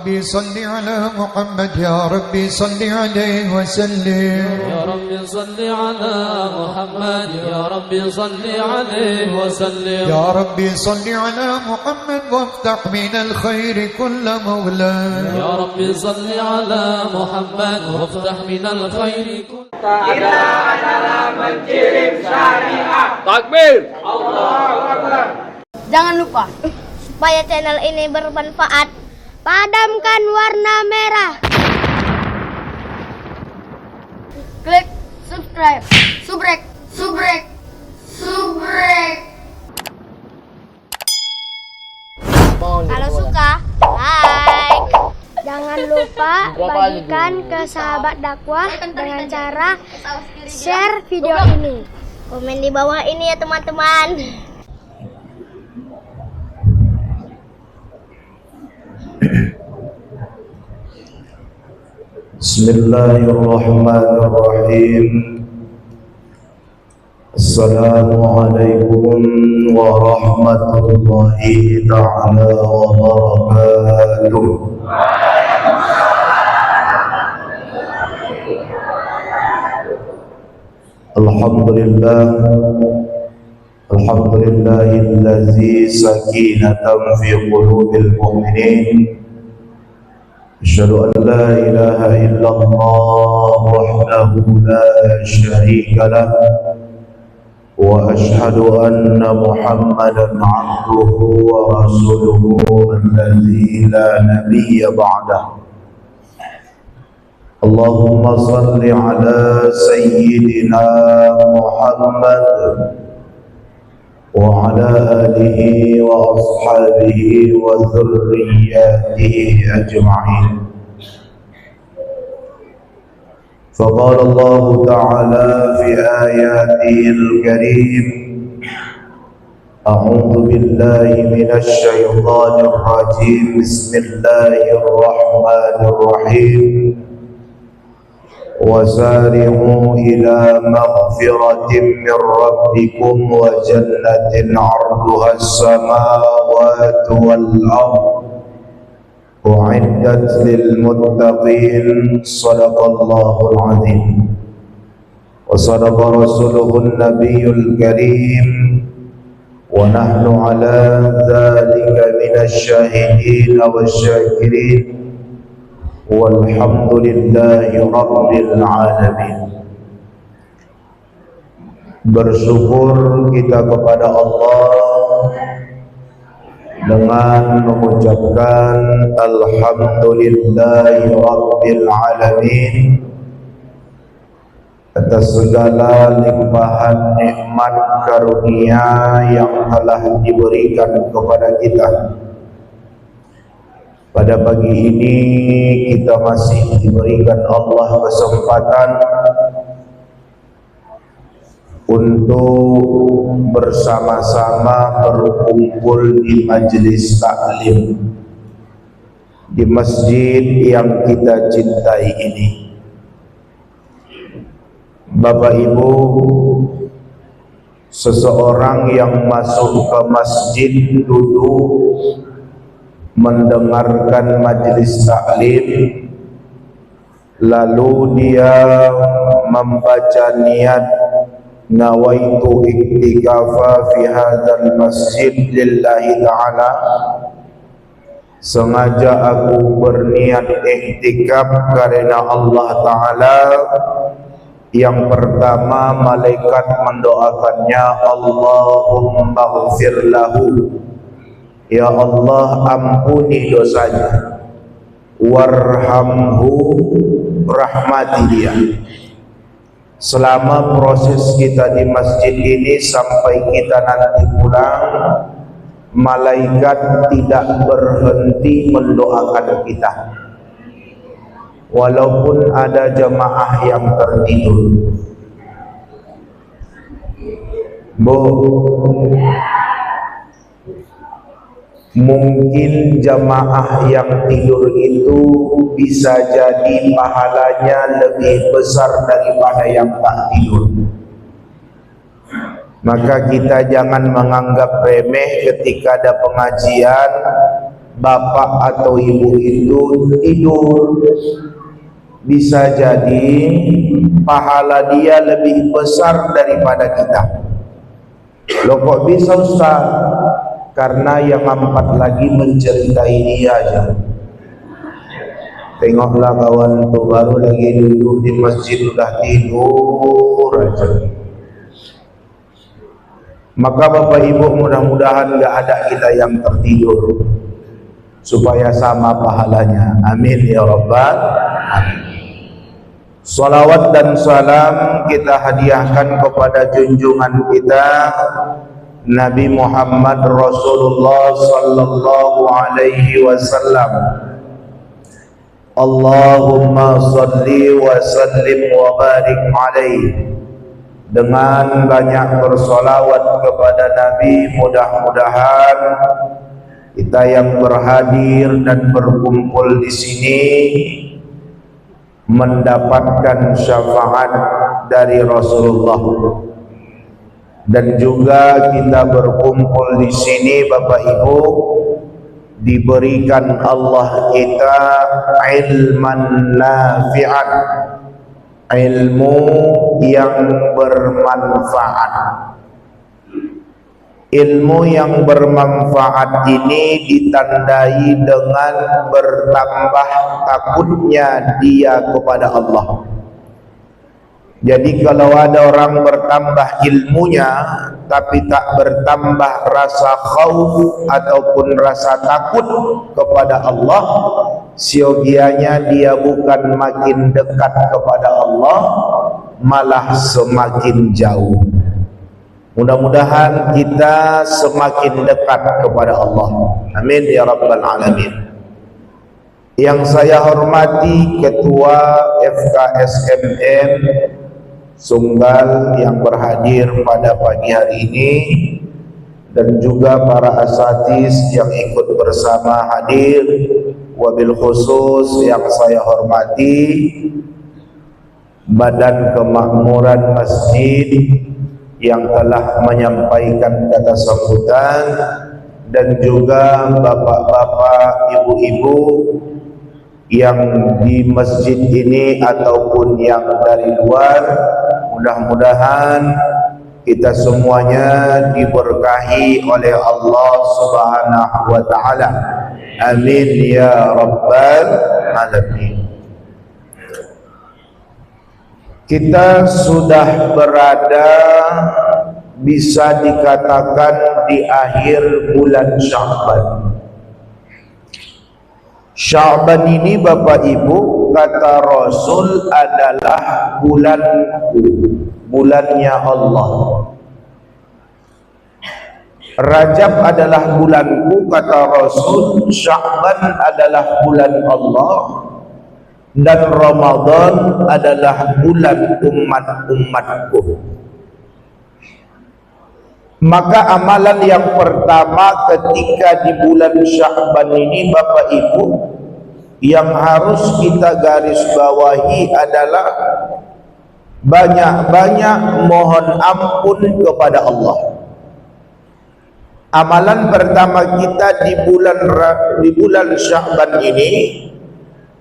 ربي صل على محمد يا ربي صل عليه وسلم يا ربي صل على محمد يا ربي صل عليه وسلم يا ربي صل على محمد وافتح من الخير كل مولاه يا ربي صل على محمد وافتح من الخير كل. Kita adalah menkirim syariah. Takbir. Allahu Akbar. Jangan lupa, supaya channel ini bermanfaat, padamkan warna merah. Klik subscribe, subrek. Kalau suka, like. Jangan lupa bagikan ke sahabat dakwah dengan cara share video ini. Komen di bawah ini ya teman-teman. Bismillahirrahmanirrahim. Assalamualaikum warahmatullahi ta'ala wabarakatuh. Alhamdulillahillazi sakinatan fi qulubil mu'minin. Asyhadu an la ilaha illallah wahdahu la syarika lah wa asyhadu anna Muhammadan 'abduhu wa rasuluhu alladzi la nabiyya ba'dahu. Allahumma salli ala sayyidina Muhammad wa ala alihi wa ashabihi wa dhurriyyatihi ajma'in. فقال الله تعالى في آياته الكريم: أعوذ بالله من الشيطان الرجيم بسم الله الرحمن الرحيم وسارعوا إلى مغفرة من ربكم وجنة عرضها السماوات والأرض أعدت للمتقين صدق الله العظيم وصدق رسوله النبي الكريم ونحن على ذلك من الشاهدين والشاكرين والحمد لله رب العالمين. Bersyukur kita kepada Allah dengan mengucapkan alhamdulillahi rabbil alamin atas segala limpahan nikmat karunia yang telah diberikan kepada kita. Pada pagi ini kita masih diberikan Allah kesempatan untuk bersama-sama berkumpul di majelis taklim di masjid yang kita cintai ini. Bapak Ibu, seseorang yang masuk ke masjid duduk mendengarkan majelis taklim, lalu dia membaca niat nawaitu iktikafa fi hadzal masjid lillahi ta'ala, sengaja aku berniat iktikaf karena Allah Ta'ala. Yang pertama, malaikat mendoakannya, Allahumma ghfir lahu, ya Allah ampuni dosanya, warhamhu, rahmati dia. Selama proses kita di masjid ini sampai kita nanti pulang, malaikat tidak berhenti mendoakan kita, walaupun ada jemaah yang tertidur. Bu, mungkin jamaah yang tidur itu bisa jadi pahalanya lebih besar daripada yang tak tidur. Maka kita jangan menganggap remeh ketika ada pengajian bapak atau ibu itu tidur, bisa jadi pahala dia lebih besar daripada kita. Loh kok bisa Ustaz? Karena yang 4 lagi mencintai dia aja. Tengoklah kawan tuh baru lagi duduk di masjid udah tidur aja. Maka Bapak Ibu mudah-mudahan gak ada kita yang tertidur, supaya sama pahalanya. Amin ya Rabbal Alamin. Salawat dan salam kita hadiahkan kepada junjungan kita Nabi Muhammad Rasulullah sallallahu alaihi wasallam. Allahumma salli wa sallim wa barik alaihi. Dengan banyak bersolawat kepada Nabi, mudah-mudahan kita yang berhadir dan berkumpul di sini mendapatkan syafaat dari Rasulullah. Dan juga kita berkumpul di sini Bapak Ibu, diberikan Allah kita ilman nafi'an, ilmu yang bermanfaat. Ilmu yang bermanfaat ini ditandai dengan bertambah takutnya dia kepada Allah. Jadi kalau ada orang bertambah ilmunya tapi tak bertambah rasa khauf ataupun rasa takut kepada Allah, siogianya dia bukan makin dekat kepada Allah, malah semakin jauh. Mudah-mudahan kita semakin dekat kepada Allah. Amin ya Rabbal Alamin. Yang saya hormati Ketua FKSMN Sunggal yang berhadir pada pagi hari ini, dan juga para asatiz yang ikut bersama hadir, wabil khusus yang saya hormati Badan Kemakmuran Masjid yang telah menyampaikan kata sambutan, dan juga bapak-bapak, ibu-ibu yang di masjid ini ataupun yang dari luar. Mudah-mudahan kita semuanya diberkahi oleh Allah Subhanahu wa taala. Amin ya Rabbal Alamin. Kita sudah berada, bisa dikatakan, di akhir bulan Sya'ban. Sya'ban ini Bapak Ibu, kata Rasul, adalah bulanku, bulannya Allah. Rajab adalah bulanku, kata Rasul. Sya'ban adalah bulan Allah, dan Ramadan adalah bulan umat-umatku. Maka amalan yang pertama ketika di bulan Sya'ban ini Bapak Ibu, yang harus kita garis bawahi adalah banyak-banyak mohon ampun kepada Allah. Amalan pertama kita di bulan Sya'ban ini,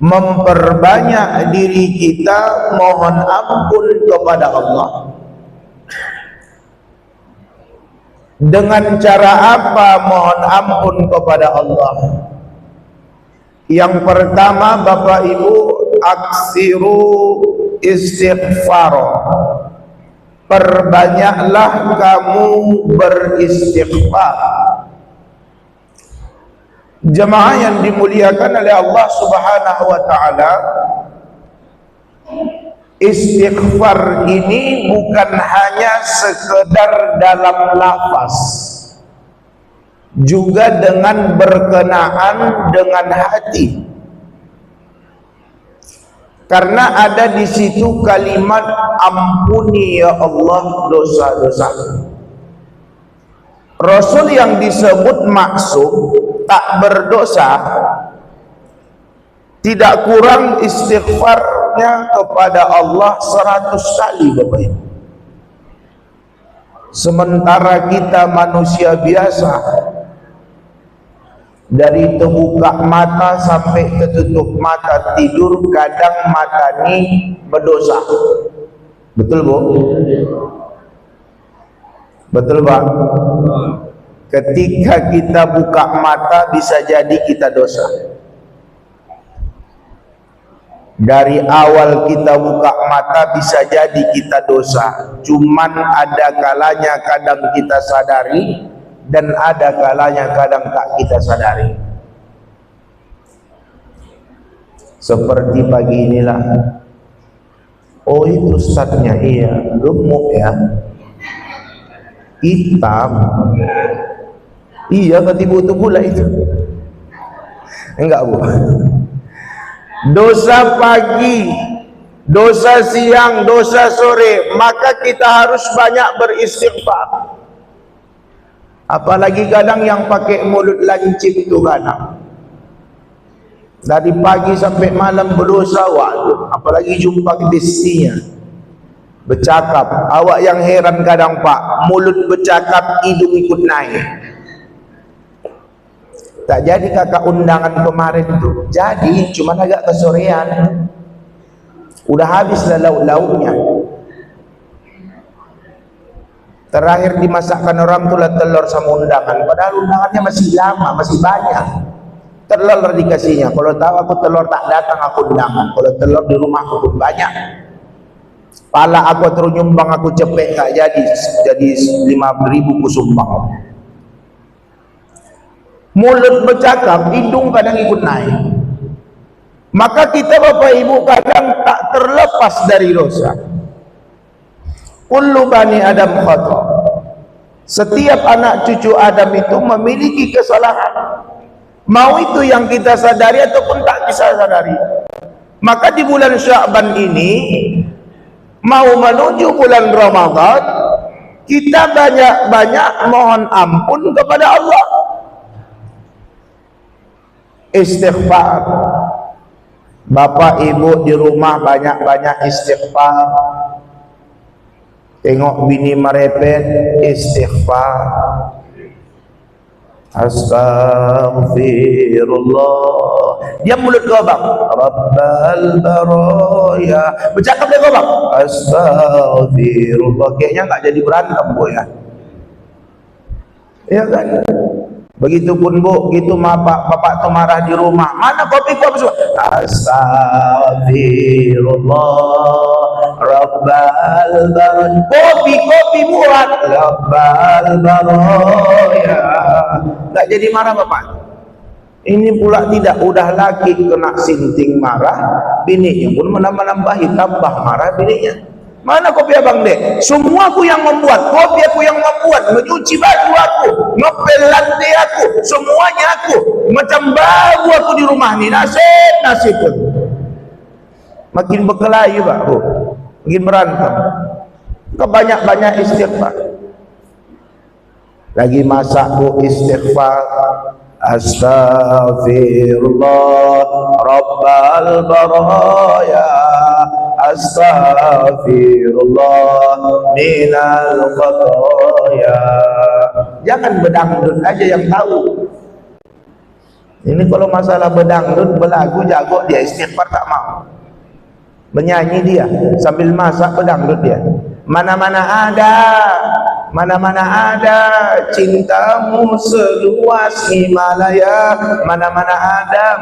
memperbanyak diri kita mohon ampun kepada Allah. Dengan cara apa mohon ampun kepada Allah? Yang pertama Bapak Ibu, aksiru istighfar. Perbanyaklah kamu beristighfar. Jemaah yang dimuliakan oleh Allah Subhanahu wa taala, istighfar ini bukan hanya sekedar dalam lafaz, juga dengan berkenaan dengan hati. Karena ada di situ kalimat ampuni ya Allah dosa-dosa. Rasul yang disebut maksum, tak berdosa, tidak kurang istighfarnya kepada Allah 100 kali Bapak Ibu. Sementara kita manusia biasa, Dari terbuka mata sampai tertutup mata tidur, kadang mata ni berdosa. Betul bu? Betul Pak? Ketika kita buka mata bisa jadi kita dosa. Dari awal kita buka mata bisa jadi kita dosa. Cuman ada kalanya kadang kita sadari, dan ada kalanya kadang tak kita sadari. Seperti pagi inilah. Oh itu ustadznya, iya, gemuk ya, hitam. Iya kata ibu itu pula itu. Enggak bu. Dosa pagi, dosa siang, dosa sore, maka kita harus banyak beristighfar. Apalagi kadang yang pakai mulut lancip itu kadang dari pagi sampai malam berdosa. Waduh, apalagi jumpa istrinya bercakap. Awak yang heran kadang Pak, mulut bercakap, hidung ikut naik. Tak jadi kakak undangan kemarin tuh. Jadi cuma agak kesorean. Udah habis lah lauk-lauknya. Terakhir dimasakkan orang tuh telur sama undangan. Padahal undangannya masih lama, masih banyak. Telur dikasihnya. Kalau tahu aku telur tak datang aku undangan. Kalau telur di rumah aku pun banyak. Pala aku terus nyumbang, aku cepet tak jadi 5.000 ku sumbang. Mulut bercakap, hidung kadang ikut naik. Maka kita Bapak Ibu kadang tak terlepas dari dosa. Kullu bani Adam khata. Setiap anak cucu Adam itu memiliki kesalahan. Mau itu yang kita sadari ataupun tak bisa sadari. Maka di bulan Sya'ban ini, mau menuju bulan Ramadan, kita banyak-banyak mohon ampun kepada Allah. Istighfar. Bapak ibu di rumah banyak-banyak istighfar. Tengok bini merepet, istighfar. Astaghfirullah. Dia mulut gobak. Rabbal baraya. Bercakap dia gobak. Astaghfirullah. Kayaknya nggak jadi berantem bu ya. Ya kan? Begitupun bu, gitu bapak tu marah di rumah. Mana kopi ku apa semua? Astaghfirullah. Rabbal baraya. Kopi buat. Rabbal baraya. Tak jadi marah bapak. Ini pula tidak, udah laki kena sinting marah, bininya pun menambah-nambahi, tambah marah bininya. Mana kopi abang dek? Semua aku yang membuat, kopi aku yang membuat, mencuci baju aku, ngepel lantai aku, semuanya aku. Macam baru aku di rumah ni, nasib pun. Makin berkelahi pak bu, makin berantem. Kebanyak-banyak istighfar. Lagi masak bu, istighfar. Astaghfirullah Rabbal baraya. Astaghfirullah minal khataya. Jangan bedangdut aja yang tahu. Ini kalau masalah bedangdut, belagu, jago, dia istighfar tak mau. Menyanyi dia sambil masak, bedangdut dia. Mana-mana ada cintamu seluas Himalaya. Mana-mana ada.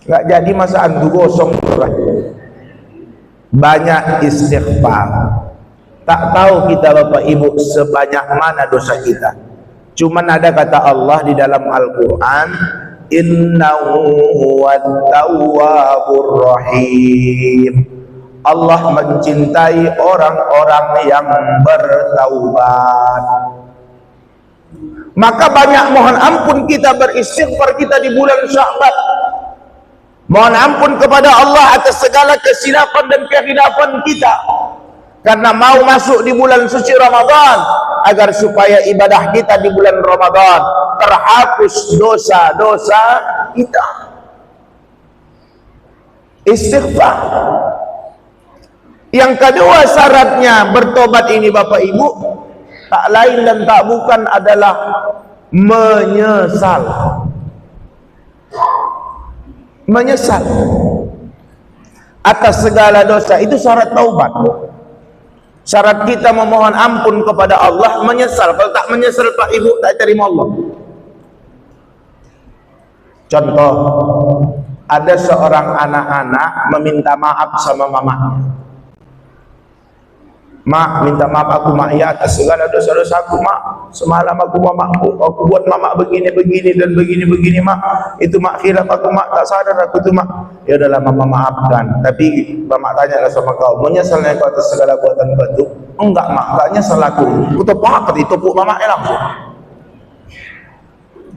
Enggak jadi masa andu gosong. Banyak istighfar. Tak tahu kita Bapak Ibu sebanyak mana dosa kita. Cuman ada kata Allah di dalam Al-Quran, innahu huwat tawwabur rahim. Allah mencintai orang-orang yang bertaubat. Maka banyak mohon ampun kita, beristighfar kita di bulan Sya'ban. Mohon ampun kepada Allah atas segala kesilapan dan kekhilafan kita. Karena mau masuk di bulan suci Ramadan, agar supaya ibadah kita di bulan Ramadan terhapus dosa-dosa kita. Istighfar. Yang kedua syaratnya bertobat ini Bapak Ibu, tak lain dan tak bukan adalah menyesal. Menyesal atas segala dosa. Itu syarat taubat. Syarat kita memohon ampun kepada Allah, menyesal. Kalau tak menyesal Pak Ibu, tak terima Allah. Contoh, ada seorang anak-anak meminta maaf sama mamanya. Mak, minta maaf aku mak ya atas segala dosa-dosa aku mak. Semalam aku buat mama begini dan begini mak. Itu mak khilaf aku mak, tak sadar aku tu mak. Ya udahlah mama maafkan. Tapi mama tanyalah sama kau, menyesalnya kau atas segala buatan kau itu? Enggak mak, tak nyesal aku. Aku tepak itu puk mama langsung.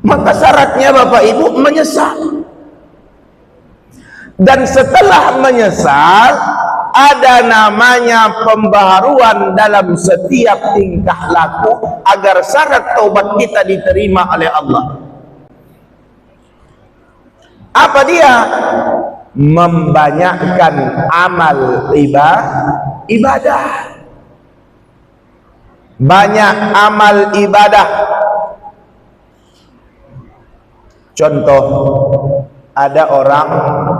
Maka syaratnya Bapak Ibu menyesal. Dan setelah menyesal, ada namanya pembaharuan dalam setiap tingkah laku agar syarat taubat kita diterima oleh Allah. Apa dia? Membanyakkan amal ibadah. Banyak amal ibadah. Contoh, ada orang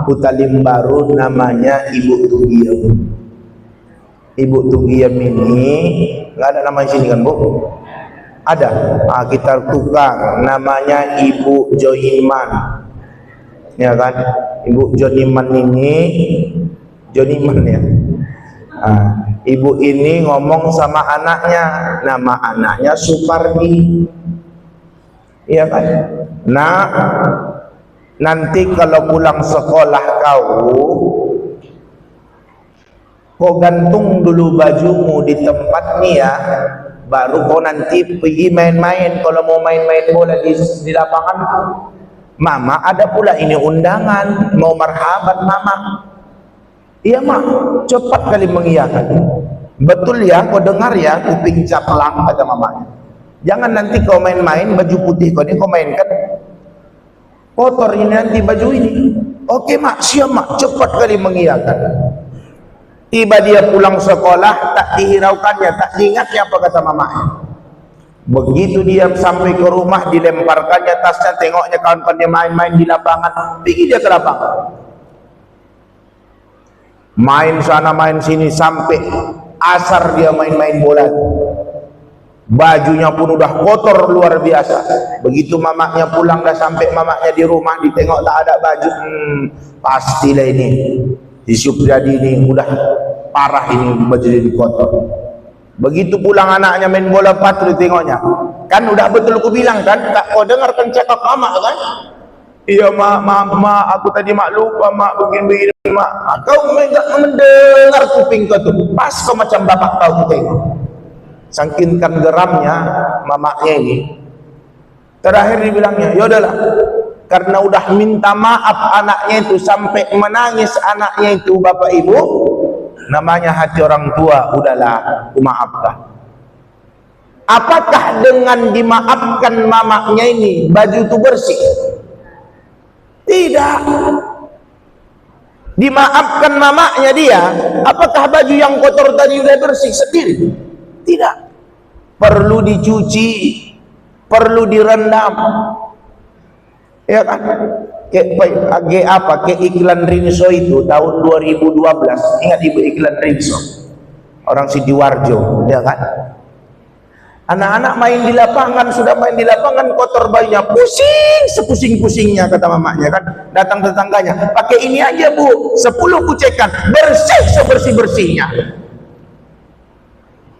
Kutalim Baru namanya Ibu Tugiem. Ibu Tugiem ini nggak ada nama di sini kan Bu? Ada. Kita tukang namanya Ibu Joiman. Ya kan? Ibu Joiman ini Joiman ya. Ibu ini ngomong sama anaknya, nama anaknya Supardi. Iya kan? Nah, nanti kalau pulang sekolah kau gantung dulu bajumu di tempat nih ya, baru kau nanti pergi main-main. Kalau mau main-main bola di lapangan, mama ada pula ini undangan, mau marhaban mama. Iya mak, cepat kali mengiyakan. Betul ya, kau dengar ya, kuping caplang kata mamanya. Jangan nanti kau main-main baju putih kau ini kau mainkan kotor ini nanti baju ini. Oke mak, siap mak, cepat kali mengiyakan. Tiba dia pulang sekolah, tak dihiraukannya, tak diingatnya apa kata mamanya. Begitu dia sampai ke rumah, dilemparkannya tasnya, tengoknya kawan-kawannya main-main di lapangan, pergi dia ke lapangan. Main sana main sini sampai asar dia main-main bola. Bajunya pun udah kotor luar biasa. Begitu mamanya pulang, dah sampai mamanya di rumah, ditengok tak ada baju, pastilah ini si Supriyadi ini udah parah ini, baju jadi kotor. Begitu pulang anaknya main bola patru, tengoknya kan udah betul aku bilang kan, tak kau dengarkan cakap mama kan? Iya mak, aku tadi mak lupa mak, begini mak. Kau enggak mendengar kuping kau tuh, pas kau macam bapak kau tengok. Sangkinkan geramnya mamanya ini, terakhir dibilangnya, yaudahlah, karena udah minta maaf anaknya itu sampai menangis anaknya itu bapak ibu, namanya hati orang tua, udahlah, aku maafkan. Apakah dengan dimaafkan mamanya ini baju itu bersih? Tidak. Dimaafkan mamanya dia, apakah baju yang kotor tadi udah bersih sendiri? Tidak. Perlu dicuci, perlu direndam. Ya kan? Kayak apa? Kayak iklan Rinso itu tahun 2012. Ingat ibu iklan Rinso? Orang Sidoarjo, ya kan? Anak-anak main di lapangan, sudah main di lapangan kotor bajunya, pusing sepusing-pusingnya kata mamanya kan. Datang tetangganya, pakai ini aja bu, 10 kucekan, bersih sebersih-bersihnya.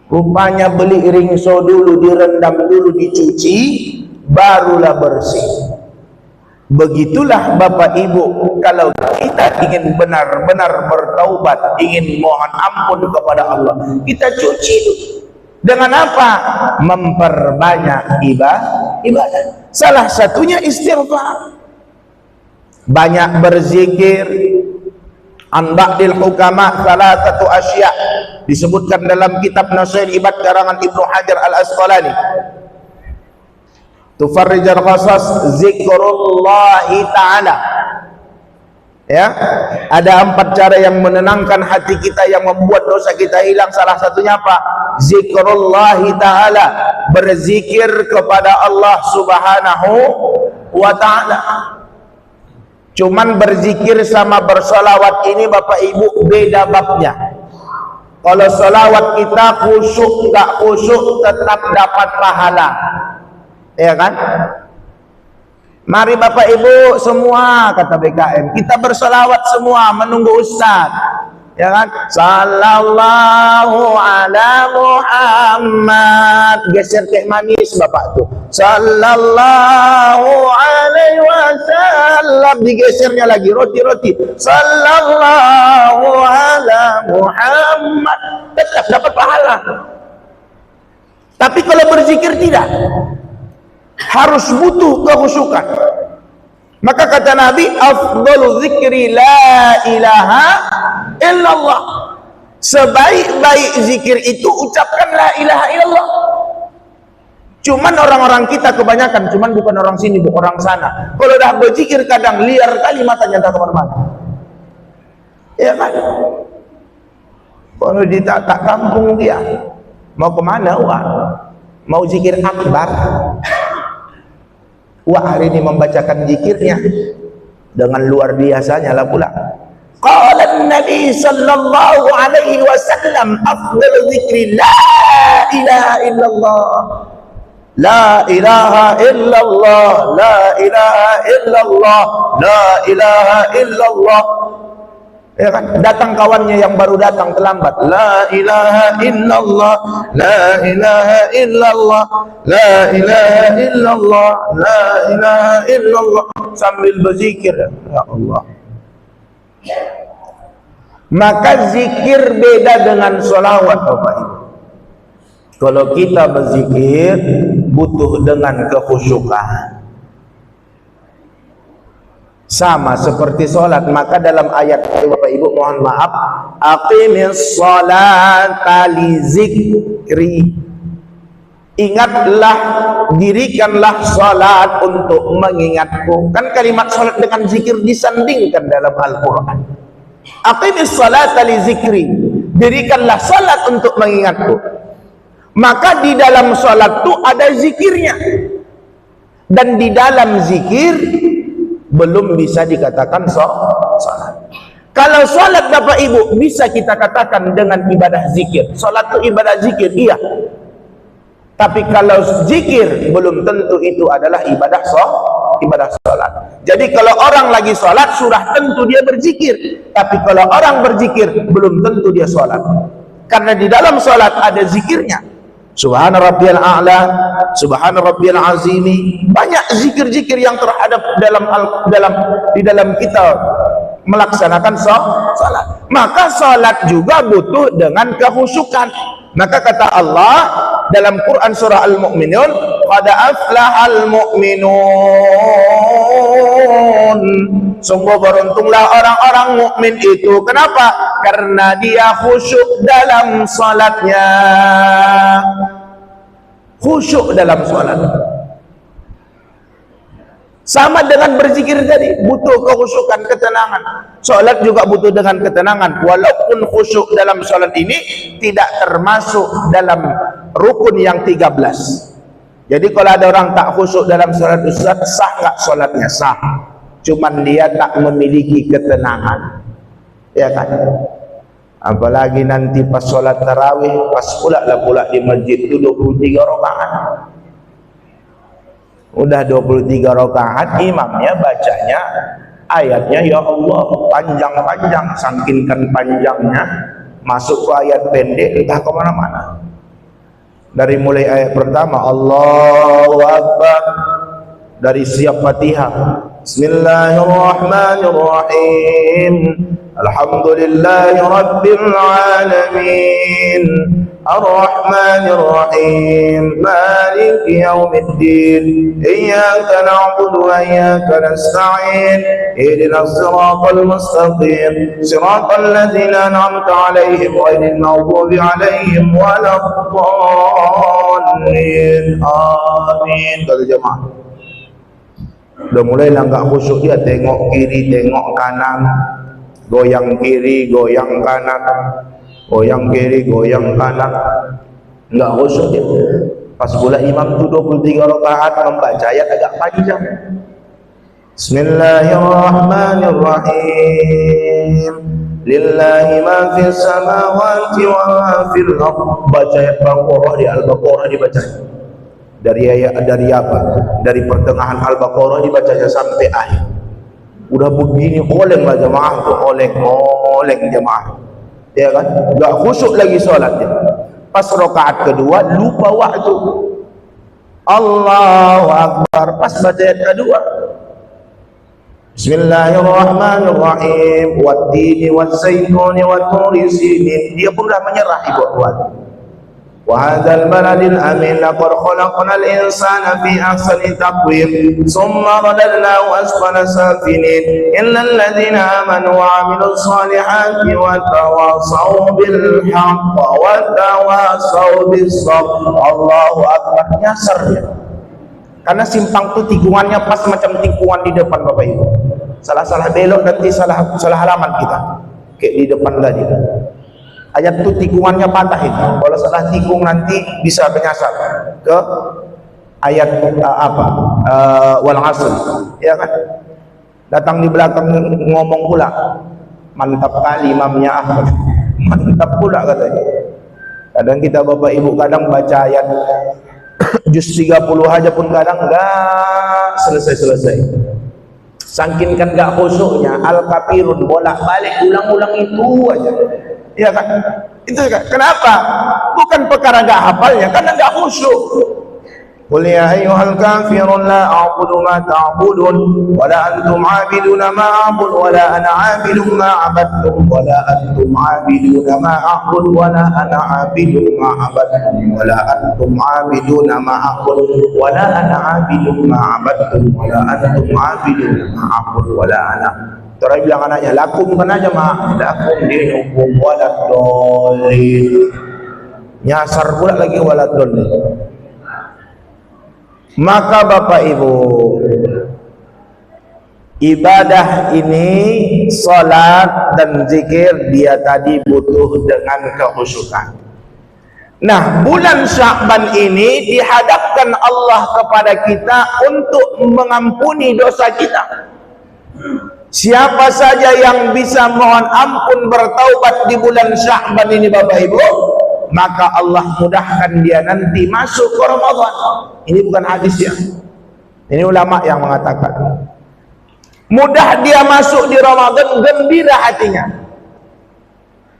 Rupanya beli Rinso dulu, direndam dulu, dicuci, barulah bersih. Begitulah Bapak Ibu, kalau kita ingin benar-benar bertaubat, ingin mohon ampun kepada Allah, kita cuci dulu. Dengan apa? Memperbanyak ibadah. Salah satunya istighfar. Banyak berzikir. An ba'dil hukama salatatu asya. Disebutkan dalam kitab Nasail Ibad karangan Ibnu Hajar Al-Asqalani. Tufarrijar qasas zikrullahi ta'ala. Ya, ada 4 cara yang menenangkan hati kita, yang membuat dosa kita hilang. Salah satunya apa? Zikrullahi ta'ala, berzikir kepada Allah subhanahu wa ta'ala. Cuman berzikir sama bersolawat ini Bapak Ibu beda babnya. Kalau solawat kita khusyuk enggak khusyuk tetap dapat pahala, ya kan? Mari Bapak Ibu semua, kata BKM, kita bersolawat semua menunggu Ustaz, ya kan? Sallallahu ala Muhammad, geser teh manis Bapak tuh. Sallallahu alaihi wasallam, digesernya lagi roti-roti. Sallallahu ala Muhammad, tetap dapat pahala. Tapi kalau berzikir tidak, harus butuh kehusukan. Maka kata Nabi, afdalu zikri la ilaha illallah. Sebaik-baik zikir itu ucapkan la ilaha illallah. Cuman orang-orang kita kebanyakan, cuman bukan orang sini, bukan orang sana. Kalau dah berzikir kadang liar kali matanya tak kemana-mana. Ya kan? Kalau di tak kampung dia, mau kemana wah? Mau zikir akbar. Wah, hari ini membacakan zikirnya dengan luar biasanya lah pula. Qala Nabi sallallahu alaihi wasallam, afdalu dzikri la ilaha illallah. La ilaha illallah, la ilaha illallah, la ilaha illallah. Ya kan? Datang kawannya yang baru datang terlambat. La ilaha illallah, la ilaha illallah, la ilaha illallah, la ilaha illallah, sambil berzikir. Ya Allah. Maka zikir beda dengan sholawat Bapak Ibu. Kalau kita berzikir butuh dengan kekhusyukan. Sama seperti solat. Maka dalam ayat itu Bapak Ibu mohon maaf, aqimis sholata li zikri, ingatlah, dirikanlah salat untuk mengingatku. Kan kalimat salat dengan zikir disandingkan dalam Al-Quran. Aqimis sholata li zikri, dirikanlah salat untuk mengingatku. Maka di dalam salat itu ada zikirnya, dan di dalam zikir belum bisa dikatakan salat. Kalau salat Bapak Ibu bisa kita katakan dengan ibadah zikir. Salat itu ibadah zikir, iya. Tapi kalau zikir belum tentu itu adalah ibadah salat. Jadi kalau orang lagi salat sudah tentu dia berzikir. Tapi kalau orang berzikir belum tentu dia salat. Karena di dalam salat ada zikirnya. Subhana rabbiyal a'la, subhana rabbiyal azimi. Banyak zikir-zikir yang terhadap di dalam kita melaksanakan salat. Maka salat juga butuh dengan kehusukan. Maka kata Allah dalam Quran surah Al-Mu'minun, qad aflahal mu'minun, sungguh beruntunglah orang-orang mukmin itu. Kenapa? Karena dia khusyuk dalam salatnya. Khusyuk dalam salat. Sama dengan berzikir tadi, butuh kehusukan, ketenangan. Salat juga butuh dengan ketenangan. Walaupun khusyuk dalam salat ini tidak termasuk dalam rukun yang 13. Jadi kalau ada orang tak khusyuk dalam salat, Ustaz, sah enggak salatnya? Sah. Cuman dia tak memiliki ketenangan. Ya kan? Apalagi nanti pas salat tarawih, pas pula di masjid itu 23 rakaat. Udah 23 rakaat, imamnya bacanya ayatnya ya Allah panjang-panjang, sangkinkan panjangnya masuk ke ayat pendek entah kemana-mana. Dari mulai ayat pertama Allahu Akbar, dari siap Fatihah, Bismillahirrahmanirrahim, Alhamdulillahi Rabbil Alamin, Ar-Rahmanir-Rahim, Maliki Yawmiddin, Iyyaka na'budu wa iyyaka nasta'in, Ihdinas siratal mustaqim, siratal ladzina an'amta 'alaihim ghairil maghdubi 'alaihim waladdallin. Amin. Kata jemaah. Udah mulai lah nggak khusyuk dia, tengok kiri, tengok kanan, goyang kiri, goyang kanan, goyang kiri, goyang kanan, nggak khusyuk dia. Pas pula imam tu 23 rakaat membaca ayat agak panjang. Bismillahirrahmanirrahim. Lillahi ma fis samawati wa ma fil ardh. Baca ayat Baqarah di Al-Baqarah dibaca. Dari ayat dari apa? Dari pertengahan Al-Baqarah dibacanya sampai akhir. Udah begini oleng lah jemaah tu, oleng jemaah. Ya kan? Enggak khusyuk lagi solatnya. Pas rakaat kedua lupa waktu. Allahu Akbar. Pas baca ayat kedua. Bismillahirrahmanirrahim. Wattini wazzaituni watturi sinin. Dia pun dah menyerah ibu-ibu. وهذا البلد الأمين لقد خلقنا الإنسان في أحسن تقويم ثم رددناه أسفل سافلين إلا الذين آمنوا وعملوا الصالحات وتواصوا بالحق وتواصوا بالصبر. Allahu Akbar. Nyasar dia. Karena simpang itu tikungannya pas macam tikungan di depan Bapak Ibu. Salah-salah belok nanti salah halaman kita. Kayak di depan tadi. Ayat itu tikungannya patah itu. Kalau salah tikung nanti bisa menyasar ke ayat wal asr, ya kan? Datang di belakang ngomong pula, mantap kali imamnya Ahmad. Mantap pula katanya. Kadang kita Bapak Ibu kadang baca ayat juz 30 aja pun kadang enggak selesai. Saking kan enggak khusyuknya, al-kafirun bolak-balik ulang-ulang itu aja. Ya kan? Itu kan? Kenapa? Bukan perkara enggak hafalnya, karena enggak khusyuk. Qul ya ayyuhal kafirun la a'budu ma ta'budun wa la antum 'abiduna ma a'budu wa la ana 'abidun ma 'abadtum wa la antum 'abiduna ma a'budu wa la ana 'abidun ma 'abadtum wa la antum 'abiduna ma a'budu wa la ana 'abidun ma 'abadtum wa la antum 'abiduna ma a'budu wa la ana. Orang bilang anaknya, lakum kan aja mak, lakum dinukum waladolin. Nyasar pula lagi waladolin. Maka Bapak Ibu, ibadah ini, salat dan zikir, dia tadi butuh dengan kekhusyukan. Nah, bulan Sya'ban ini dihadapkan Allah kepada kita untuk mengampuni dosa kita. Siapa saja yang bisa mohon ampun bertaubat di bulan Sya'ban ini Bapak Ibu, maka Allah mudahkan dia nanti masuk ke Ramadan. Ini bukan hadis ya, ini ulama yang mengatakan mudah dia masuk di Ramadan, gembira hatinya.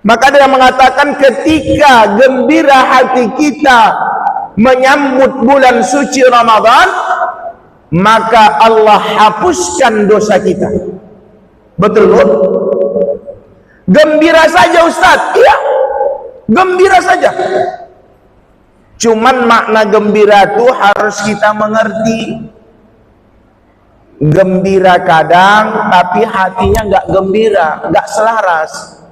Maka dia mengatakan ketika gembira hati kita menyambut bulan suci Ramadan, maka Allah hapuskan dosa kita. Betul kan? Gembira saja Ustaz. Iya, gembira saja. Cuman makna gembira itu harus kita mengerti. Gembira kadang tapi hatinya enggak gembira, enggak selaras.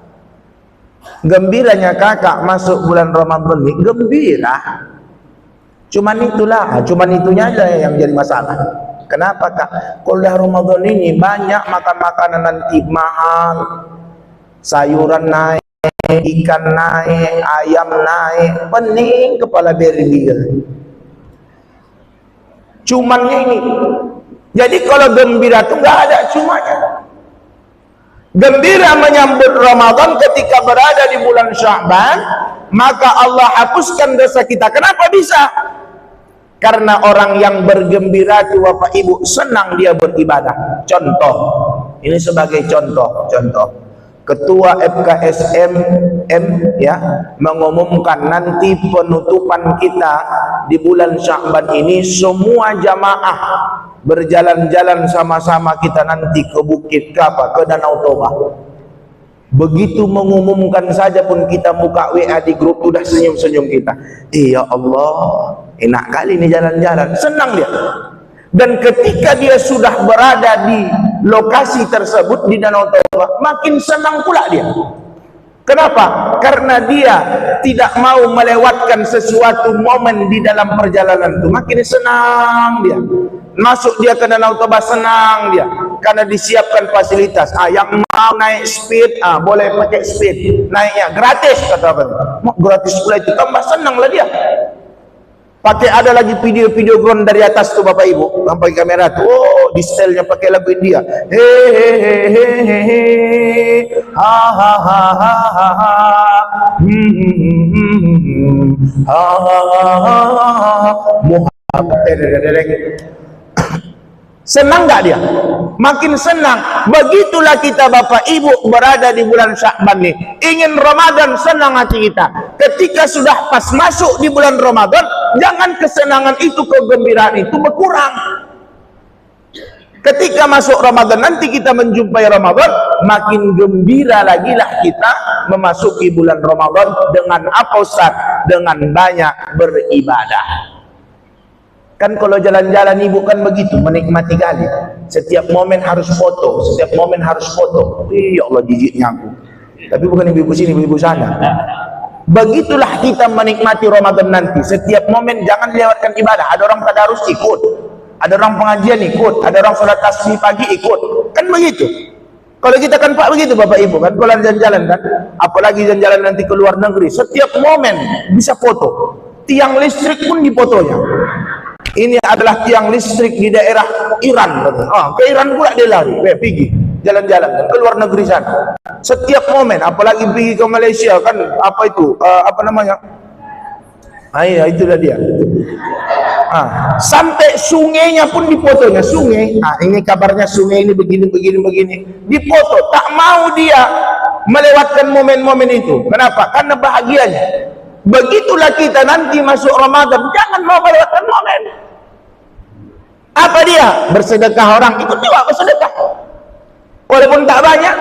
Gembiranya kakak masuk bulan Ramadan ini gembira. Cuman itunya aja yang jadi masalah. Kenapa Kak? Kalau Ramadan ini banyak makan makanan nanti mahal, sayuran naik, ikan naik, ayam naik, pening kepala berbiga. Cumannya ini. Jadi kalau gembira itu nggak ada cumanya. Gembira menyambut Ramadan ketika berada di bulan Sya'ban, maka Allah hapuskan dosa kita. Kenapa bisa? Karena orang yang bergembira itu Bapak Ibu senang dia beribadah. Contoh, ini sebagai contoh. Ketua FKSM ya mengumumkan nanti penutupan kita di bulan Sya'ban ini, semua jamaah berjalan-jalan sama-sama kita nanti ke Bukit Kapa, ke Danau Toba. Begitu mengumumkan saja pun kita buka WA di grup, udah senyum-senyum kita. Ya Allah, enak kali ini jalan-jalan, senang dia. Dan ketika dia sudah berada di lokasi tersebut di Danau Toba, makin senang pula dia. Kenapa? Karena dia tidak mau melewatkan sesuatu momen di dalam perjalanan itu. Makin senang dia. Masuk dia ke Danau Toba senang dia, karena disiapkan fasilitas. Yang mau naik speed, boleh pakai speed, naiknya gratis kata apa? Gratis pula itu, tambah senang lah dia. Pakai ada lagi video-video drone dari atas tuh Bapak Ibu, sampai kamera tuh, oh di setelnya pakai lagu India, hehehehe, ha ha ha ha ha ha, senang gak dia? Makin senang. Begitulah kita Bapak Ibu berada di bulan Sya'ban nih. Ingin Ramadan, senang hati kita. Ketika sudah pas masuk di bulan Ramadan, jangan kesenangan itu, kegembiraan itu berkurang. Ketika masuk Ramadan nanti kita menjumpai Ramadan, makin gembira lagi lah kita memasuki bulan Ramadan. Dengan apa Ustaz? Dengan banyak beribadah. Kan kalau jalan-jalan ibu kan begitu, menikmati kali. Setiap momen harus foto, setiap momen harus foto. Ya Allah, jijiknya aku. Tapi bukan ibu-ibu sini, ibu-ibu sana. Begitulah kita menikmati Ramadan nanti. Setiap momen jangan lewatkan ibadah. Ada orang tadarus ikut, ada orang pengajian ikut, ada orang sholat tasbih pagi ikut. Kan begitu. Kalau kita kan Pak begitu Bapak Ibu kan, kalau jalan-jalan kan, apalagi jalan-jalan nanti ke luar negeri, setiap momen bisa foto. Tiang listrik pun difotonya. Ini adalah tiang listrik di daerah Iran. Ke Iran pula dia lari, pergi jalan-jalan kan ke luar negeri sana. Setiap momen, apalagi pergi ke Malaysia kan, apa itu? Apa namanya? Ya itulah dia. Sampai sungainya pun difotonya, sungai. Ini kabarnya sungai ini begini. Difoto. Tak mau dia melewatkan momen-momen itu. Kenapa? Karena bahagianya. Begitulah kita nanti masuk Ramadan, jangan mau melewatkan momen. Apa dia? Bersedekah orang, ikut juga bersedekah. Walaupun tak banyak,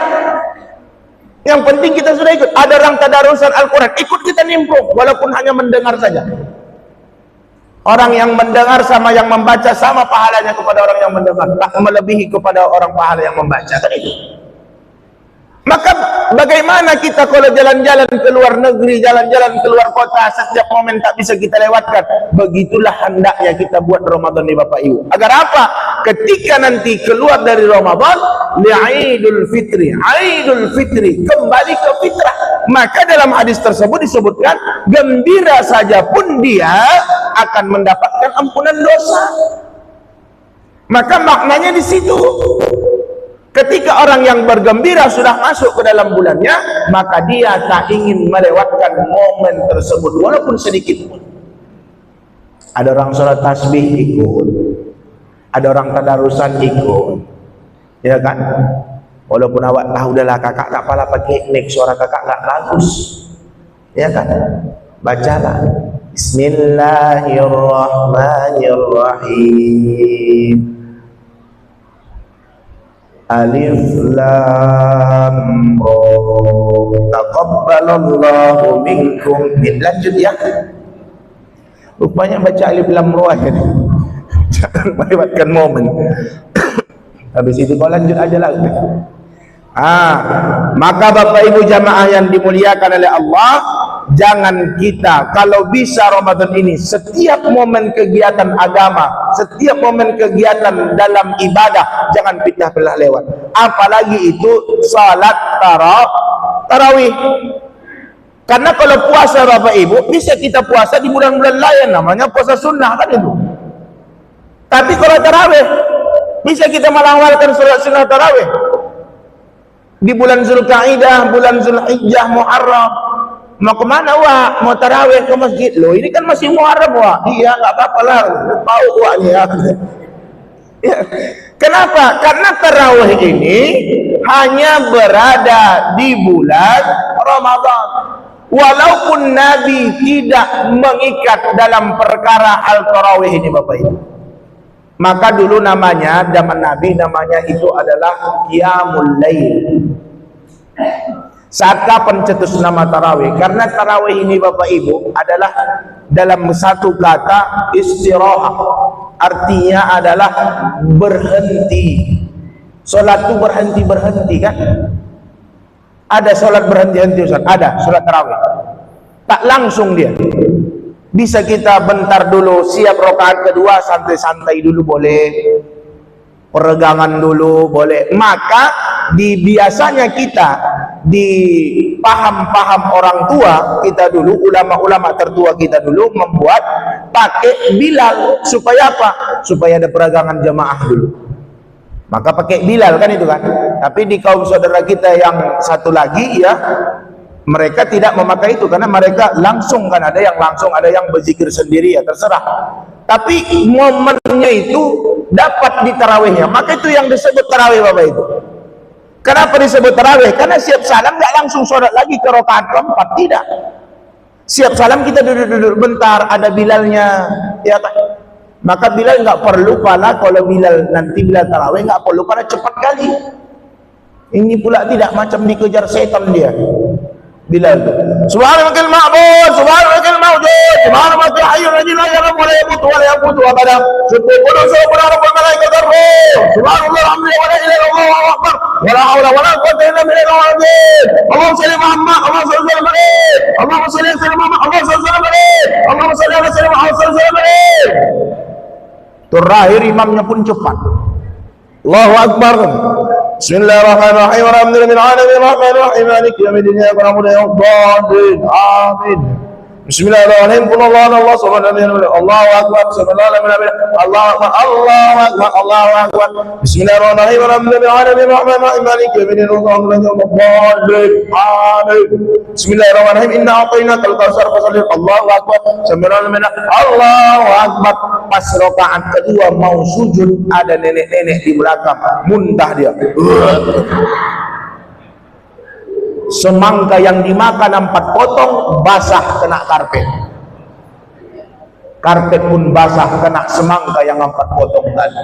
yang penting kita sudah ikut. Ada orang tadarusan Al-Quran, ikut kita nimbrung, walaupun hanya mendengar saja. Orang yang mendengar sama yang membaca sama pahalanya kepada orang yang mendengar, tak melebihi kepada orang pahala yang membaca. Kan itu. Maka bagaimana kita kalau jalan-jalan ke luar negeri, jalan-jalan ke luar kota, setiap momen tak bisa kita lewatkan. Begitulah hendaknya kita buat Ramadan ini Bapak Ibu. Agar apa? Ketika nanti keluar dari Ramadan, Aidul Fitri, kembali ke fitrah. Maka dalam hadis tersebut disebutkan, gembira saja pun dia akan mendapatkan ampunan dosa. Maka maknanya di situ. Ketika orang yang bergembira sudah masuk ke dalam bulannya, maka dia tak ingin melewatkan momen tersebut walaupun sedikit pun. Ada orang sholat tasbih ikut, ada orang tadarusan ikut, ya kan? Walaupun awak tahu udahlah kakak tak pala pakai mic, suara kakak tak bagus, ya kan? Bacalah Bismillahirrahmanirrahim. Alif Lam Ra. Taqabbalallahu minkum. Lanjut ya. Rupanya baca Alif Lam Ra ya. Jangan melewatkan momen. Habis itu kau lanjut aja lagi. Maka Bapak Ibu jamaah yang dimuliakan oleh Allah, jangan kita kalau bisa Ramadan ini setiap momen kegiatan agama, setiap momen kegiatan dalam ibadah jangan pindah belah lewat. Apalagi itu salat tarawih. Karena kalau puasa Bapak Ibu bisa kita puasa di bulan-bulan lain, namanya puasa sunnah kan itu. Tapi kalau tarawih bisa kita melawalkan salat sunnah tarawih di bulan Zulkaidah, bulan Zulhijjah, Muharram. Mau kemana wak? Mau tarawih ke masjid. Loh ini kan masih Muharram wak. Iya nggak apa-apa lah. Tahu wak ya. Kenapa? Karena tarawih ini hanya berada di bulan Ramadan. Walaupun Nabi tidak mengikat dalam perkara al-tarawih ini Bapak Ibu. Maka dulu namanya, zaman Nabi namanya itu adalah Qiyamul Lail. Saat kapan cetus nama tarawih? Karena tarawih ini Bapak Ibu adalah dalam satu kata istirahat. Artinya adalah berhenti. Solat itu berhenti kan? Ada solat berhenti-henti Ustaz? Ada solat tarawih. Tak langsung dia. Bisa kita bentar dulu, siap rakaat kedua, santai-santai dulu boleh, peregangan dulu boleh. Maka biasanya kita di paham-paham orang tua kita dulu, ulama-ulama tertua kita dulu membuat pakai Bilal. Supaya apa? Supaya ada peregangan jamaah dulu. Maka pakai Bilal kan itu kan. Tapi di kaum saudara kita yang satu lagi ya, mereka tidak memakai itu karena mereka langsung kan, ada yang langsung, ada yang berzikir sendiri, ya terserah. Tapi momennya itu dapat di tarawihnya, maka itu yang disebut tarawih Bapak Ibu. Kenapa disebut tarawih? Karena siap salam nggak langsung sholat lagi ke rakaat keempat, tidak. Siap salam kita duduk-duduk bentar, ada Bilalnya, ya kan? Maka Bilal nggak perlu pala, kalau Bilal nanti Bilal tarawih nggak perlu pala cepat kali. Ini pula tidak, macam dikejar setan dia. Bilal subhanakal ma'bud, subhanakal mawjud, subhanakal hayyul qayyum la yamutu wa la yamutu wa la yamutu abada, subhanallahi rabbul malaikati ruh, subhanallah alhamdulillah wa la ilaha illallah wallahu akbar wa la haula wa la quwwata illa billah. Allahumma shalli Muhammad, Allahumma salli ala Muhammad, Allahumma salli ala Muhammad, Allahumma salli ala Muhammad, Allahumma salli ala Muhammad, Allahumma salli ala Muhammad. Terakhir imamnya pun cepat. Allahu akbar. Bismillahirrahmanirrahim. Alhamdulillahil alamin arrahmanir rahim maliki yaumiddin iyyaka na'budu wa iyyaka nasta'in. Amin. Bismillahirrahmanirrahim. Qul huwallahu ahad. Allahu akbar. Allahu akbar. Allahu akbar. Allahu akbar. Bismillahirrahmanirrahim. Alhamdulillahil alamin arrahmanir rahim maliki yaumiddin iyyaka na'budu wa iyyaka nasta'in. Amin. Bismillahirrahmanirrahim. Inna a'tainakal kautsar fasalli. Allahu akbar. Bismillahirrahmanirrahim. Allahu akbar. Pas rakaat kedua mau sujud, ada nenek-nenek di belakang, muntah dia. Semangka yang dimakan 4 potong basah kena karpet. Karpet pun basah kena semangka yang 4 potong tadi.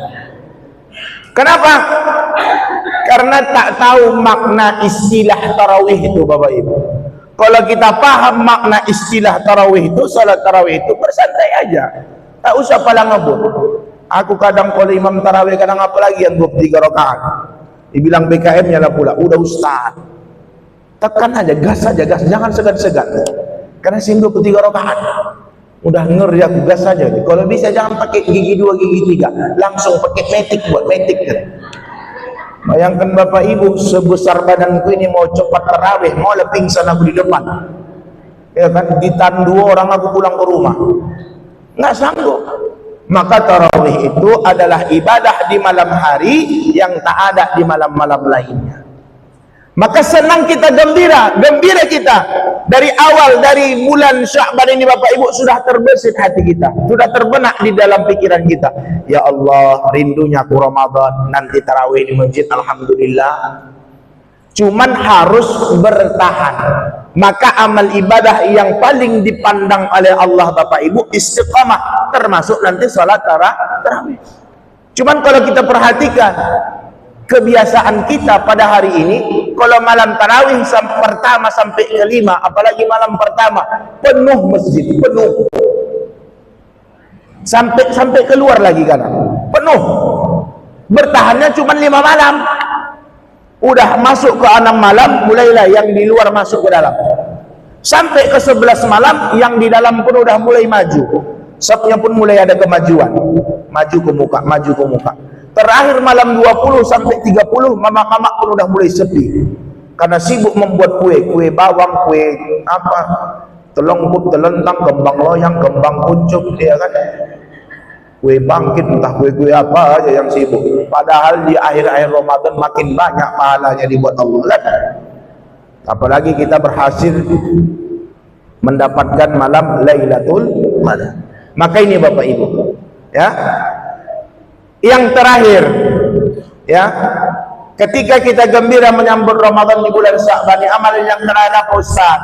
Kenapa? Karena tak tahu makna istilah tarawih itu Bapak Ibu. Kalau kita paham makna istilah tarawih itu, salat tarawih itu bersantai aja, tak usah palang ngebut. Aku kadang kalau imam tarawih, kadang apa lagi yang 23 rakaat, dibilang BKM nyala pula, udah ustaz, tekan aja, gas aja, gas, jangan segan-segan. Karena sim 23 rakaat udah ngeri aku, gas aja. Kalau bisa jangan pakai gigi 2 gigi 3, langsung pakai metik, buat metik kan. Bayangkan Bapak Ibu, sebesar badanku ini mau cepat tarawih, mau pingsan aku di depan, ya kan, ditandu orang aku pulang ke rumah, nggak sanggup. Maka tarawih itu adalah ibadah di malam hari yang tak ada di malam-malam lainnya. Maka senang kita, gembira kita dari awal, dari bulan Sya'ban ini Bapak Ibu, sudah terbesit hati kita, sudah terbenak di dalam pikiran kita. Ya Allah, rindunya aku Ramadan, nanti tarawih di masjid, alhamdulillah. Cuman harus bertahan. Maka amal ibadah yang paling dipandang oleh Allah Bapak Ibu istiqamah, termasuk nanti salat tarawih. Cuman kalau kita perhatikan kebiasaan kita pada hari ini, kalau malam tarawih pertama sampai ke-5, apalagi malam pertama, penuh masjid, penuh. Sampai keluar lagi kan, penuh. Bertahannya cuma 5 malam. Udah masuk ke 6 malam, mulailah yang di luar masuk ke dalam. Sampai ke 11 malam, yang di dalam pun udah mulai maju. Safnya pun mulai ada kemajuan. Maju ke muka, maju ke muka. Terakhir malam 20 sampai 30, mama-mama pun udah mulai sepi. Karena sibuk membuat kue bawang, kue apa, telengkut, telentang, kembang loyang, kembang kuncup, ya kan. Kue bangkit, entah kue-kue apa aja yang sibuk. Padahal di akhir-akhir Ramadan makin banyak pahalanya dibuat Allah. Apalagi kita berhasil mendapatkan malam Lailatul Qadar. Maka ini Bapak Ibu, ya. Yang terakhir, ya, ketika kita gembira menyambut Ramadan di bulan Sya'ban, amal yang terakhir apa Ustaz?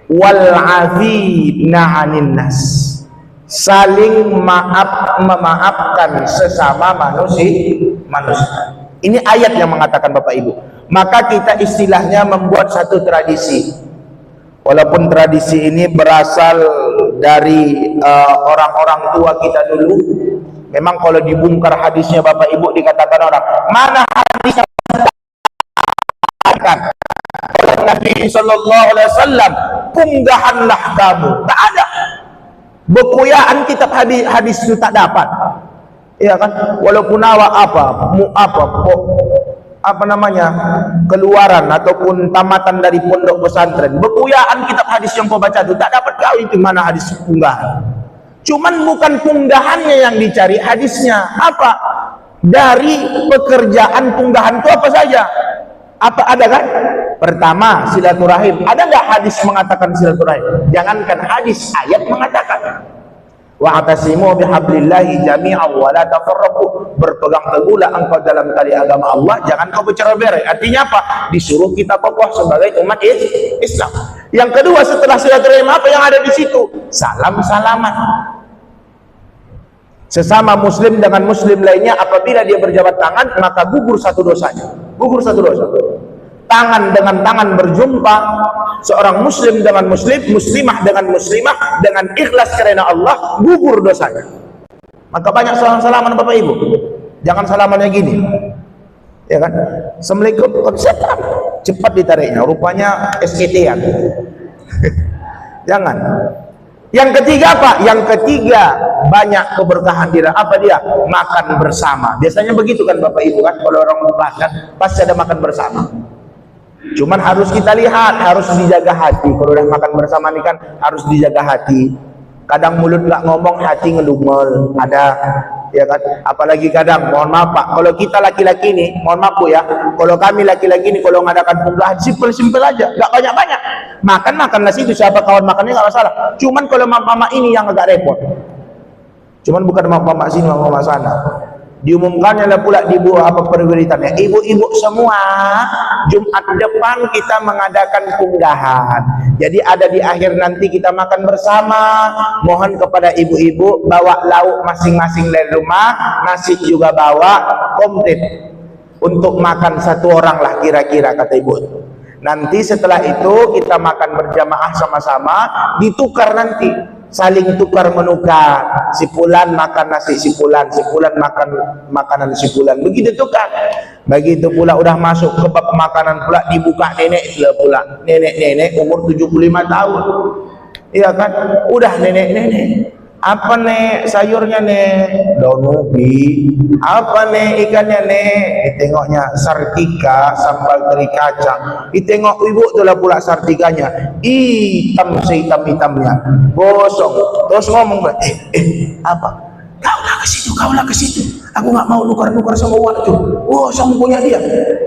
Wal 'afina 'anil nas. Saling memaafkan sesama manusia. Ini ayat yang mengatakan Bapak Ibu. Maka kita istilahnya membuat satu tradisi. Walaupun tradisi ini berasal dari orang-orang tua kita dulu. Memang kalau dibongkar hadisnya Bapak Ibu, dikatakan orang, mana hadis yang Nabi sallallahu alaihi wasallam, punggahanlah kamu. Tak ada. Bekuyaan kitab hadis itu tak dapat. Ya kan? Walaupun keluaran ataupun tamatan dari pondok pesantren, bekuyaan kitab hadis yang kau baca itu tak dapat kau itu mana hadis unggahan. Cuman bukan unggahannya yang dicari, hadisnya. Apa? Dari pekerjaan unggahan itu apa saja? Apa ada kan? Pertama, silaturahim. Ada nggak hadis mengatakan silaturahim? Jangankan hadis, ayat mengatakan. Wa'tasimu bihablillahi jami'an wa la tafarraqu. Berpegang teguhlah engkau dalam tali agama Allah, jangan kau bercerai-berai. Artinya apa? Disuruh kita kokoh sebagai umat Islam. Yang kedua, setelah silaturahim apa yang ada di situ? Salam-salaman. Sesama muslim dengan muslim lainnya apabila dia berjabat tangan maka gugur satu dosanya. Gugur satu dosa. Tangan dengan tangan berjumpa, seorang muslim dengan muslim, muslimah dengan muslimah, dengan ikhlas karena Allah, gugur dosanya. Maka banyak salam-salaman Bapak Ibu. Jangan salamannya gini, ya kan? Assalamualaikum, setan, cepat ditariknya. Rupanya SKT-an. Jangan. Yang ketiga apa? Yang ketiga banyak keberkahan dia. Apa dia? Makan bersama. Biasanya begitu kan Bapak Ibu kan? Kalau orang makan pasti ada makan bersama. Cuman harus kita lihat, harus dijaga hati. Kalau udah makan bersama ini kan harus dijaga hati. Kadang mulut nggak ngomong, hati ngedumel. Ada, ya kan? Apalagi kadang, mohon maaf Pak, kalau kita laki-laki nih, mohon maaf Bu ya, kalau kami laki-laki nih, kalau ngadakan unggahan simpel-simpel aja, nggak banyak-banyak. Makan nasi itu siapa kawan makannya nggak masalah. Cuman kalau mama ini yang agak repot. Cuman bukan mama sini, mama sana. Diumumkannya lah pula di buah perwiritannya, ibu-ibu semua Jumat depan kita mengadakan unggahan. Jadi ada di akhir nanti kita makan bersama. Mohon kepada ibu-ibu bawa lauk masing-masing dari rumah, nasi juga bawa komplit untuk makan satu orang lah kira-kira kata ibu. Nanti setelah itu kita makan berjamaah sama-sama, ditukar nanti. Saling tukar menukar, si fulan makan nasi si fulan makan makanan si fulan, begitu tukar. Begitu pula udah masuk ke bab makanan pula dibuka nenek pula, nenek umur 75 tahun, iya kan, udah nenek apa nek sayurnya nek, daun ubi, apa nek ikannya nek, ditengoknya sartika sambal teri kacang, ditengok ibu itulah pula sartikanya hitam sehitam-hitamnya gosong, terus ngomong apa, kau lah ke situ, aku nggak mau nukar sama waktu, oh sama punya dia,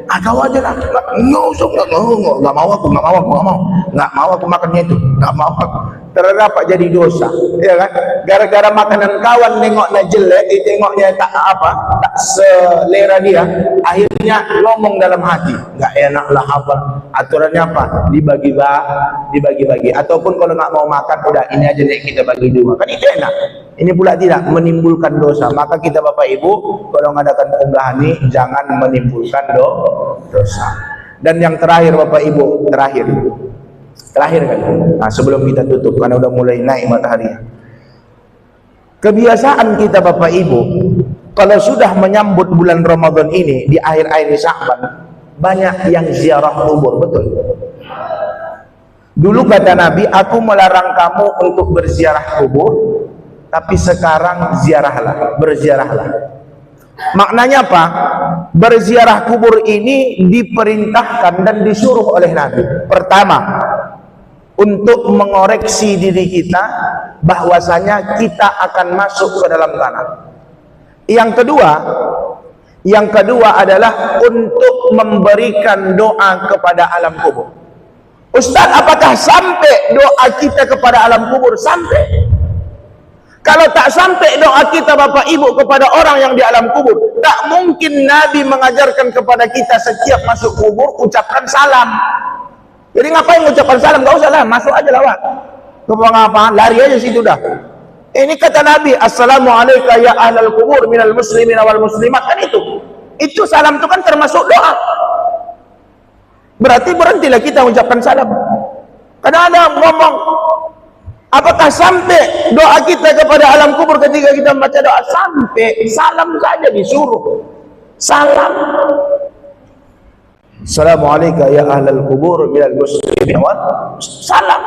kau aja lah, nggak mau aku makannya itu, nggak mau aku. Terdapat jadi dosa, ya kan? Gara-gara makanan kawan nengoknya jelek, tengoknya tak selera dia, akhirnya ngomong dalam hati, nggak enak lah apa. Aturannya apa? Dibagi-bagi. Ataupun kalau nggak mau makan, udah ini aja deh kita bagi dua. Kan itu enak. Ini pula tidak menimbulkan dosa. Maka kita Bapak Ibu kalau mengadakan unggahan ini jangan menimbulkan dosa. Dan yang terakhir Bapak Ibu, terakhir kan. Nah, sebelum kita tutup karena udah mulai naik matahari. Kebiasaan kita Bapak Ibu kalau sudah menyambut bulan Ramadan ini di akhir-akhir Sya'ban, banyak yang ziarah kubur, betul. Dulu kata Nabi, aku melarang kamu untuk berziarah kubur, tapi sekarang berziarahlah. Maknanya apa? Berziarah kubur ini diperintahkan dan disuruh oleh Nabi. Pertama, untuk mengoreksi diri kita bahwasanya kita akan masuk ke dalam tanah. Yang kedua adalah untuk memberikan doa kepada alam kubur. Ustaz, apakah sampai doa kita kepada alam kubur? Sampai. Kalau tak sampai doa kita Bapak Ibu kepada orang yang di alam kubur, tak mungkin Nabi mengajarkan kepada kita setiap masuk kubur ucapkan salam. Jadi ngapain ucapkan salam? Gak usah lah, masuk aja lah Pak. Apa? Lari aja situ dah. Ini kata Nabi, Assalamualaikum ya ahlal kubur minal muslimin wal muslimat, kan itu. Itu salam itu kan termasuk doa. Berarti berhentilah kita ucapkan salam. Kadang-kadang ngomong, apakah sampai doa kita kepada alam kubur ketika kita membaca doa? Sampai, salam saja disuruh. Salam. Assalamualaikum ya ahlal kubur minal muslimin wal salam.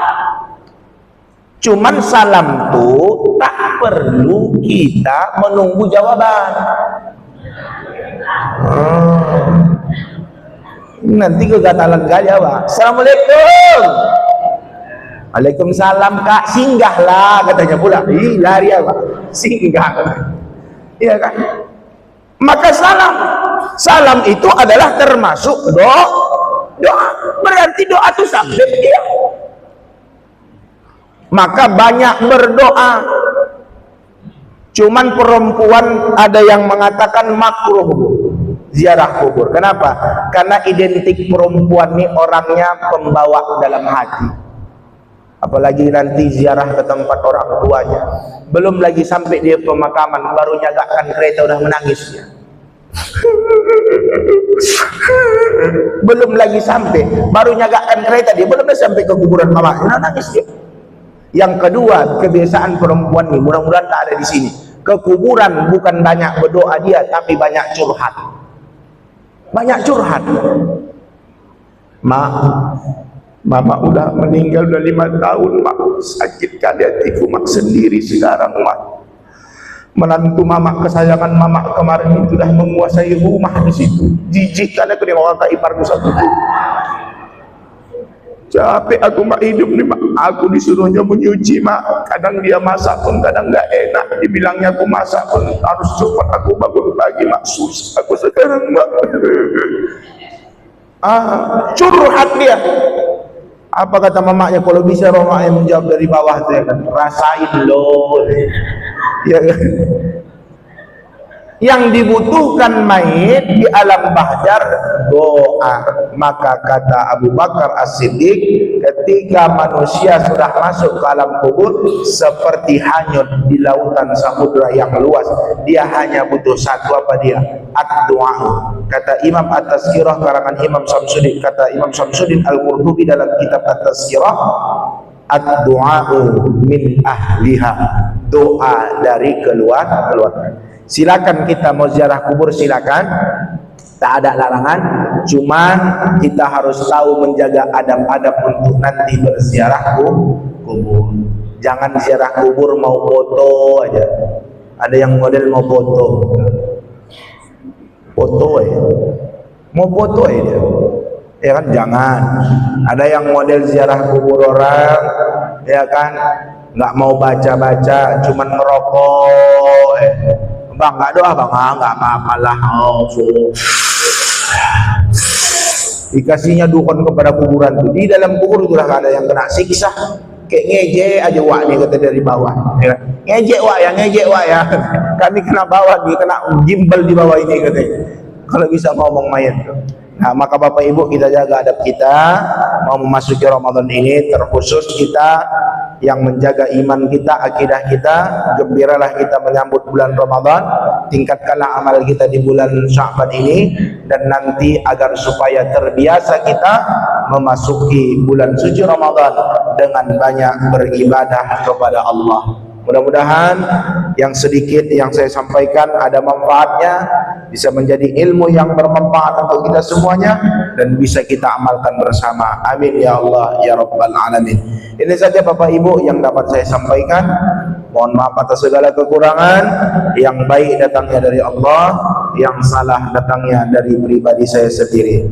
Cuman salam tuh tak perlu kita menunggu jawaban. Nanti kegatalan gak jawab. Assalamualaikum. Waalaikumsalam kak, singgahlah katanya pula. Ih, lari apa? Singgah. Iya kan? Maka salam itu adalah termasuk doa. Berarti doa itu sampai dia. Maka banyak berdoa. Cuman perempuan ada yang mengatakan makruh ziarah kubur. Kenapa? Karena identik perempuan ini orangnya pembawa dalam hati. Apalagi nanti ziarah ke tempat orang tuanya. Belum lagi sampai dia pemakaman, baru nyalakan kereta udah menangis dia. Belum lagi sampai, baru nyalakan kereta dia, belum lagi sampai ke kuburan mamanya, udah nangis dia. Yang kedua, kebiasaan perempuan ini, mudah-mudahan tak ada di sini. Ke kuburan bukan banyak berdoa dia, tapi banyak curhat. Banyak curhat. Mama udah meninggal udah 5 tahun, mak. Sakit kali hatiku, mak, sendiri sekarang, mak. Menantu mama kesayangan mama kemarin itu sudah menguasai rumah di situ. Jijik karena aku orang tak iparku satu tuh. Capek aku, mak, hidup nih, mak. Aku disuruhnya menyuci, mak. Kadang dia masak pun kadang nggak enak. Dibilangnya aku masak pun harus cepat aku bangun pagi, mak. Susah aku sekarang, mak. Curhat dia. Apa kata mamanya? Kalau bisa mamanya menjawab dari bawah tuh, ya kan? Rasain loh. Ya kan? Yang dibutuhkan mayit di alam mahsyar doa. Maka kata Abu Bakar As-Siddiq, ketika manusia sudah masuk ke alam kubur seperti hanyut di lautan samudra yang luas, dia hanya butuh satu, apa dia? Ad-du'a. Kata Imam At-Tazkirah karangan Imam Samsuddin, kata Imam Samsuddin Al-Qurtubi dalam kitab At-Tazkirah, ad-du'a'u min ahliha, doa dari keluarga. Silakan kita mau ziarah kubur, silakan, tak ada larangan. Cuman kita harus tahu menjaga adab-adab untuk nanti berziarah kubur. Jangan ziarah kubur mau foto aja. Ada yang model mau foto mau foto aja, ya kan? Jangan. Ada yang model ziarah kubur orang, ya kan, nggak mau baca-baca, cuman ngerokok. Bang, nggak doa bang, nggak apa-apa lah. Dikasihnya dukun kepada kuburan tuh. Di dalam kubur itu ada yang kena siksa. Kayak ngejek aja wak nih, kata dari bawah. Ya. Ngejek wak ya. Kami kena bawah nih, kena gimbal di bawah ini katanya. Kalau bisa ngomong mayat tuh. Nah, maka Bapak Ibu, kita jaga adab kita. Mau memasuki Ramadan ini, terkhusus kita yang menjaga iman kita, akidah kita. Gembiralah kita menyambut bulan Ramadan. Tingkatkanlah amal kita di bulan Sya'ban ini, dan nanti agar supaya terbiasa kita memasuki bulan suci Ramadan dengan banyak beribadah kepada Allah. Mudah-mudahan yang sedikit yang saya sampaikan ada manfaatnya, bisa menjadi ilmu yang bermanfaat untuk kita semuanya, dan bisa kita amalkan bersama. Amin ya Allah ya Rabbal Alamin. Ini saja Bapak Ibu yang dapat saya sampaikan. Mohon maaf atas segala kekurangan. Yang baik datangnya dari Allah, yang salah datangnya dari pribadi saya sendiri.